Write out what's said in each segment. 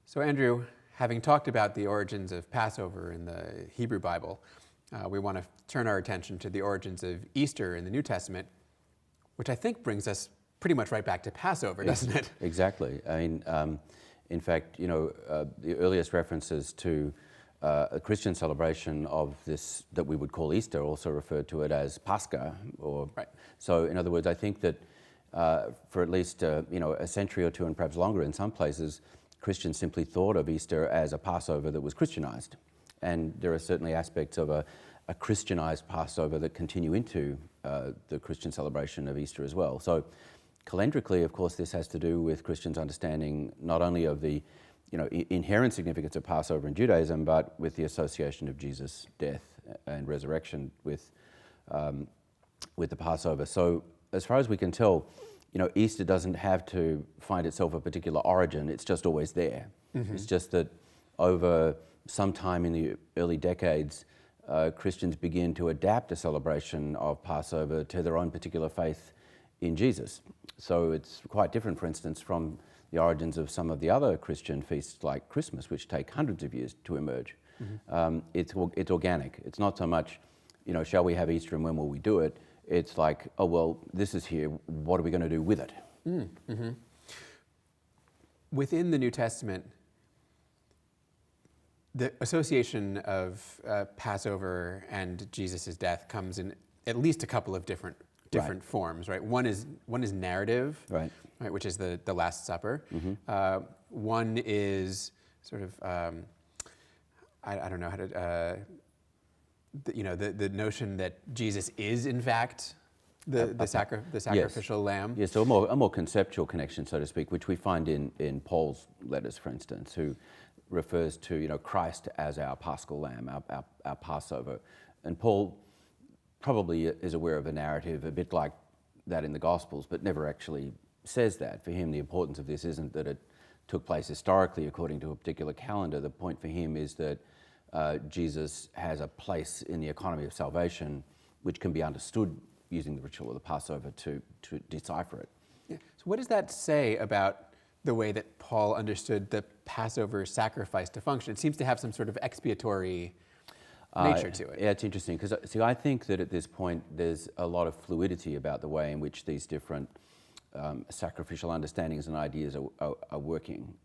So Andrew, having talked about the origins of Passover in the Hebrew Bible, we want to turn our attention to the origins of Easter in the New Testament, which I think brings us pretty much right back to Passover, doesn't it? Exactly. I mean, in fact, the earliest references to a Christian celebration of this that we would call Easter also referred to it as Pascha. Right. So, in other words, I think that for at least a century or two, and perhaps longer in some places, Christians simply thought of Easter as a Passover that was Christianized. And there are certainly aspects of a Christianized Passover that continue into the Christian celebration of Easter as well. So calendarically, of course, this has to do with Christians' understanding not only of the inherent significance of Passover in Judaism, but with the association of Jesus' death and resurrection with the Passover. So as far as we can tell, Easter doesn't have to find itself a particular origin. It's just always there. Mm-hmm. It's just that over some time in the early decades, Christians begin to adapt a celebration of Passover to their own particular faith in Jesus. So it's quite different, for instance, from the origins of some of the other Christian feasts like Christmas, which take hundreds of years to emerge. Mm-hmm. It's organic. It's not so much, shall we have Easter and when will we do it? It's like, oh, well, this is here. What are we going to do with it? Mm-hmm. Within the New Testament, the association of Passover and Jesus' death comes in at least a couple of different right. forms, right? One is narrative, right, which is the Last Supper. Mm-hmm. One is sort of I don't know how to the notion that Jesus is in fact the sacrificial lamb. Yes, so a more conceptual connection, so to speak, which we find in Paul's letters, for instance, who refers to Christ as our Paschal Lamb, our Passover, and Paul probably is aware of a narrative a bit like that in the Gospels, but never actually says that. For him, the importance of this isn't that it took place historically according to a particular calendar. The point for him is that Jesus has a place in the economy of salvation which can be understood using the ritual of the Passover to decipher it. Yeah. So what does that say about the way that Paul understood the Passover sacrifice to function? It seems to have some sort of expiatory nature to it. Yeah, it's interesting because, see, I think that at this point there's a lot of fluidity about the way in which these different sacrificial understandings and ideas are working.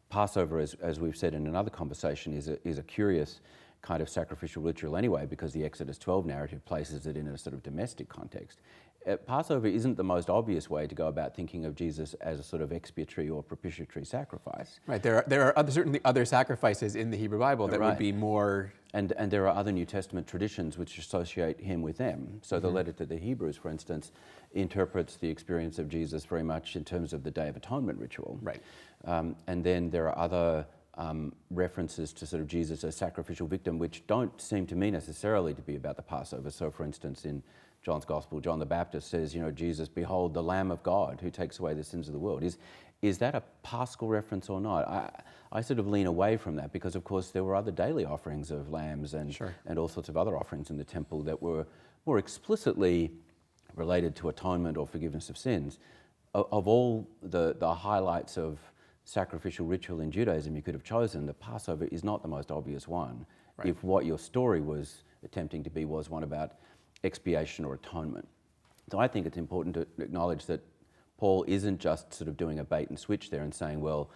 Passover, as we've said in another conversation, is a curious kind of sacrificial ritual anyway, because the Exodus 12 narrative places it in a sort of domestic context. Passover isn't the most obvious way to go about thinking of Jesus as a sort of expiatory or propitiatory sacrifice. Right. There are certainly other sacrifices in the Hebrew Bible that would be more. And there are other New Testament traditions which associate him with them. So the letter to the Hebrews, for instance, interprets the experience of Jesus very much in terms of the Day of Atonement ritual. Right. And then there are other references to sort of Jesus as sacrificial victim, which don't seem to me necessarily to be about the Passover. So, for instance, in John's Gospel, John the Baptist says, Jesus, behold the Lamb of God who takes away the sins of the world. Is that a Paschal reference or not? I sort of lean away from that because, of course, there were other daily offerings of lambs and all sorts of other offerings in the temple that were more explicitly related to atonement or forgiveness of sins. Of all the highlights of sacrificial ritual in Judaism you could have chosen, the Passover is not the most obvious one. Right. If what your story was attempting to be was one about expiation or atonement. So I think it's important to acknowledge that Paul isn't just sort of doing a bait and switch there and saying, well,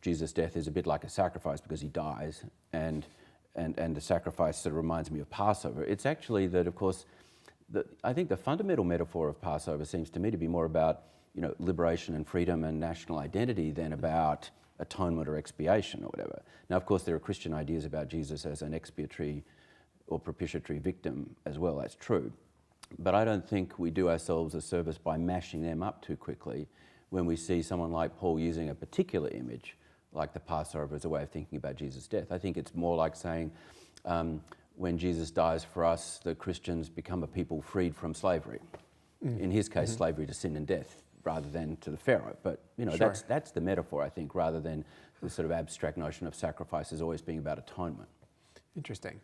Jesus' death is a bit like a sacrifice because he dies, and the sacrifice sort of reminds me of Passover. It's actually that, of course, I think the fundamental metaphor of Passover seems to me to be more about liberation and freedom and national identity than about atonement or expiation or whatever. Now, of course, there are Christian ideas about Jesus as an expiatory or propitiatory victim as well, that's true. But I don't think we do ourselves a service by mashing them up too quickly when we see someone like Paul using a particular image like the Passover as a way of thinking about Jesus' death. I think it's more like saying when Jesus dies for us, the Christians become a people freed from slavery. In his case, slavery to sin and death, rather than to the Pharaoh. But that's the metaphor, I think, rather than the sort of abstract notion of sacrifice as always being about atonement. Interesting.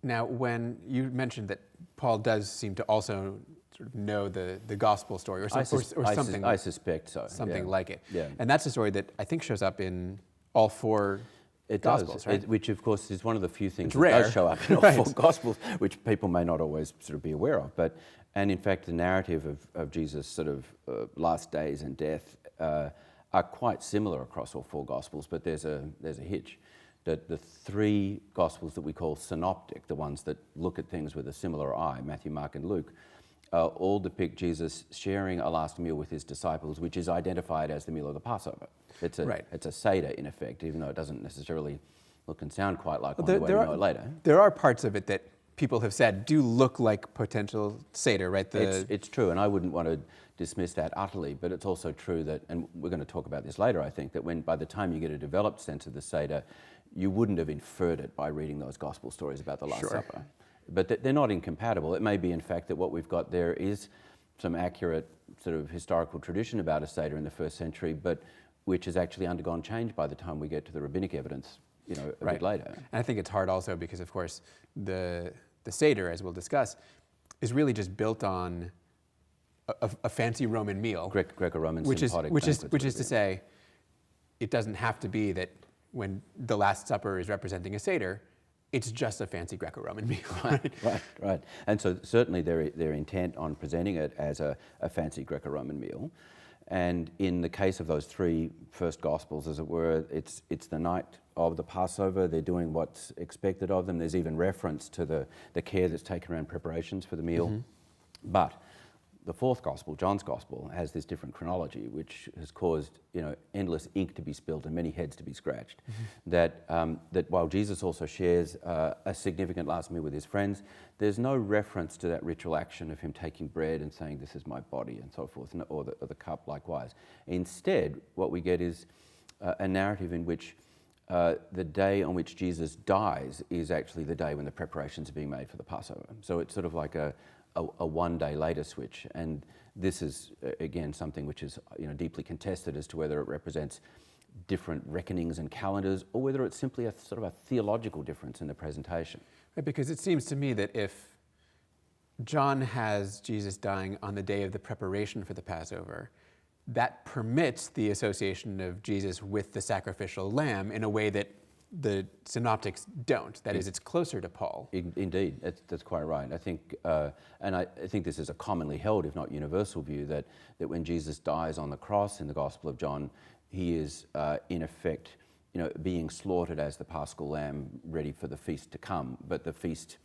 Now, when you mentioned that Paul does seem to also sort of know the gospel story or something. I suspect so. Something yeah. like it. Yeah. And that's a story that I think shows up in all four It Gospels, does, right? which of course is one of the few things It's that rare. does show up in all Right. four Gospels, which people may not always sort of be aware of. And in fact, the narrative of Jesus' sort of last days and death are quite similar across all four Gospels, but there's a hitch. That the three Gospels that we call synoptic, the ones that look at things with a similar eye, Matthew, Mark, and Luke, all depict Jesus sharing a last meal with his disciples, which is identified as the meal of the Passover. It's a Seder, in effect, even though it doesn't necessarily look and sound quite like one the way we know it later. There are parts of it that people have said do look like potential Seder, right? It's true, and I wouldn't want to dismiss that utterly, but it's also true that, and we're going to talk about this later, I think, that by the time you get a developed sense of the Seder, you wouldn't have inferred it by reading those gospel stories about the Last Supper. But they're not incompatible. It may be, in fact, that what we've got there is some accurate sort of historical tradition about a Seder in the first century, but which has actually undergone change by the time we get to the rabbinic evidence, a bit later. And I think it's hard also because, of course, the Seder, as we'll discuss, is really just built on a fancy Roman meal. Greco-Roman which is banquets, to say, it doesn't have to be that when the Last Supper is representing a Seder, it's just a fancy Greco-Roman meal. Right. And so certainly they're intent on presenting it as a fancy Greco-Roman meal. And in the case of those three first Gospels, as it were, it's the night of the Passover. They're doing what's expected of them. There's even reference to the care that's taken around preparations for the meal. Mm-hmm. But the fourth Gospel, John's Gospel, has this different chronology, which has caused endless ink to be spilled and many heads to be scratched. Mm-hmm. That while Jesus also shares a significant last meal with his friends, there's no reference to that ritual action of him taking bread and saying, "This is my body," and so forth, or the cup likewise. Instead, what we get is a narrative in which the day on which Jesus dies is actually the day when the preparations are being made for the Passover. So it's sort of like a one day later switch, and this is again something which is deeply contested as to whether it represents different reckonings and calendars or whether it's simply a sort of a theological difference in the presentation. Right, because it seems to me that if John has Jesus dying on the day of the preparation for the Passover, that permits the association of Jesus with the sacrificial lamb in a way that the synoptics don't. That is, it's closer to Paul. Indeed, that's quite right. I think, and I think this is a commonly held, if not universal, view that when Jesus dies on the cross in the Gospel of John, he is in effect, being slaughtered as the Paschal Lamb, ready for the feast to come. But the feast,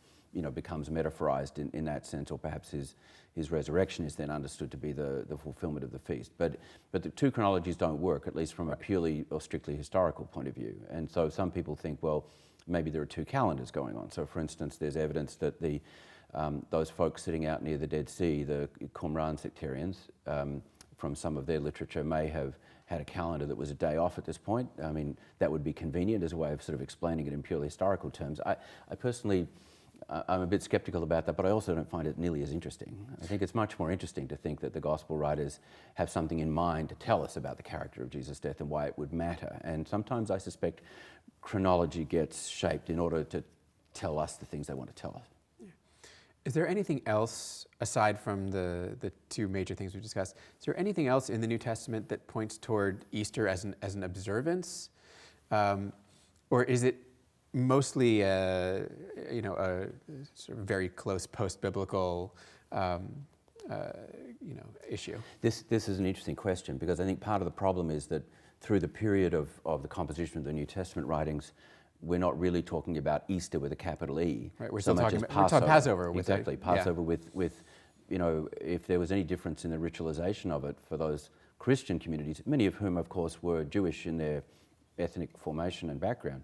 becomes metaphorized in that sense, or perhaps his resurrection is then understood to be the fulfillment of the feast. But the two chronologies don't work, at least from a purely or strictly historical point of view. And so some people think, well, maybe there are two calendars going on. So for instance, there's evidence that those folks sitting out near the Dead Sea, the Qumran sectarians, from some of their literature may have had a calendar that was a day off at this point. I mean, that would be convenient as a way of sort of explaining it in purely historical terms. I personally, I'm a bit skeptical about that, but I also don't find it nearly as interesting. I think it's much more interesting to think that the gospel writers have something in mind to tell us about the character of Jesus' death and why it would matter. And sometimes I suspect chronology gets shaped in order to tell us the things they want to tell us. Is there anything else, aside from the two major things we've discussed, is there anything else in the New Testament that points toward Easter as an observance? Or is it mostly a sort of very close post-biblical issue? This is an interesting question, because I think part of the problem is that through the period of the composition of the New Testament writings, we're not really talking about Easter with a capital E. Right, we're still talking about Passover. Exactly, Passover with if there was any difference in the ritualization of it for those Christian communities, many of whom, of course, were Jewish in their ethnic formation and background,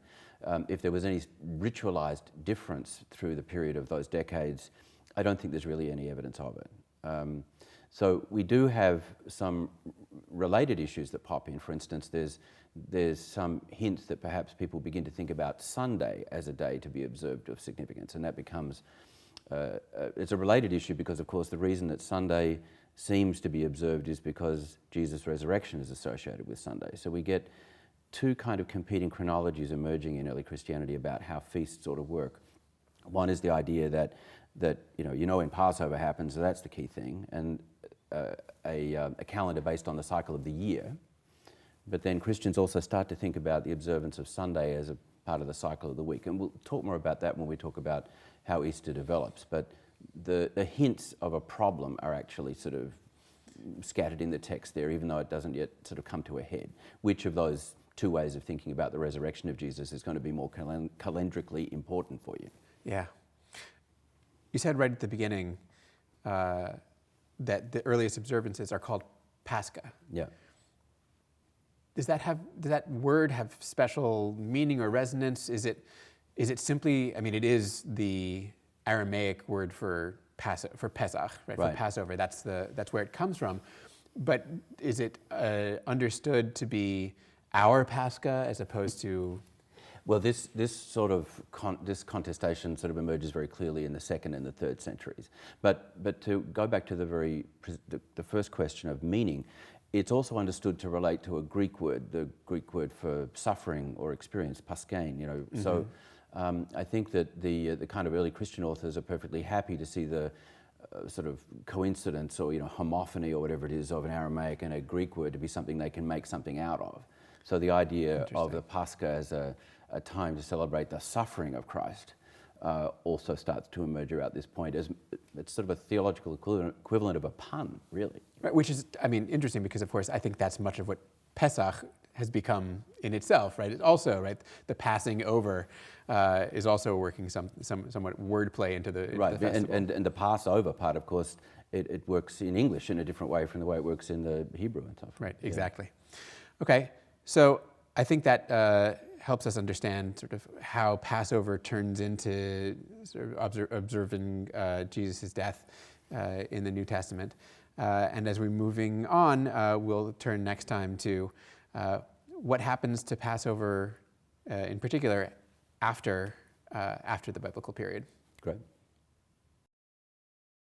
if there was any ritualized difference through the period of those decades, I don't think there's really any evidence of it. So we do have some related issues that pop in. For instance, there's some hints that perhaps people begin to think about Sunday as a day to be observed of significance, and that becomes it's a related issue because, of course, the reason that Sunday seems to be observed is because Jesus' resurrection is associated with Sunday. So we get two kind of competing chronologies emerging in early Christianity about how feasts sort of work. One is the idea that when Passover happens, so that's the key thing, and a calendar based on the cycle of the year. But then Christians also start to think about the observance of Sunday as a part of the cycle of the week. And we'll talk more about that when we talk about how Easter develops. But the hints of a problem are actually sort of scattered in the text there, even though it doesn't yet sort of come to a head. Which of those two ways of thinking about the resurrection of Jesus is going to be more calendarically important for you? Yeah. You said right at the beginning that the earliest observances are called Pascha. Yeah. Does that word have special meaning or resonance? Is it simply? I mean, it is the Aramaic word for Pesach, right? For Passover. That's where it comes from. But is it understood to be our Pascha as opposed to? Well, this contestation sort of emerges very clearly in the 2nd and the 3rd centuries. But to go back to the first question of meaning, it's also understood to relate to a Greek word, the Greek word for suffering or experience, paskein. Mm-hmm. So I think that the kind of early Christian authors are perfectly happy to see the sort of coincidence or homophony or whatever it is of an Aramaic and a Greek word to be something they can make something out of. So the idea of the Pascha as a time to celebrate the suffering of Christ also starts to emerge around this point as it's sort of a theological equivalent of a pun, really. Right, which is, interesting because, of course, I think that's much of what Pesach has become in itself, right? It's also, right, the passing over is also working somewhat wordplay into the festival. And the Passover part, of course, it works in English in a different way from the way it works in the Hebrew and stuff. Right, exactly. Yeah. Okay, so I think that helps us understand sort of how Passover turns into sort of observing Jesus' death in the New Testament. And as we're moving on, we'll turn next time to what happens to Passover in particular after the biblical period. Great.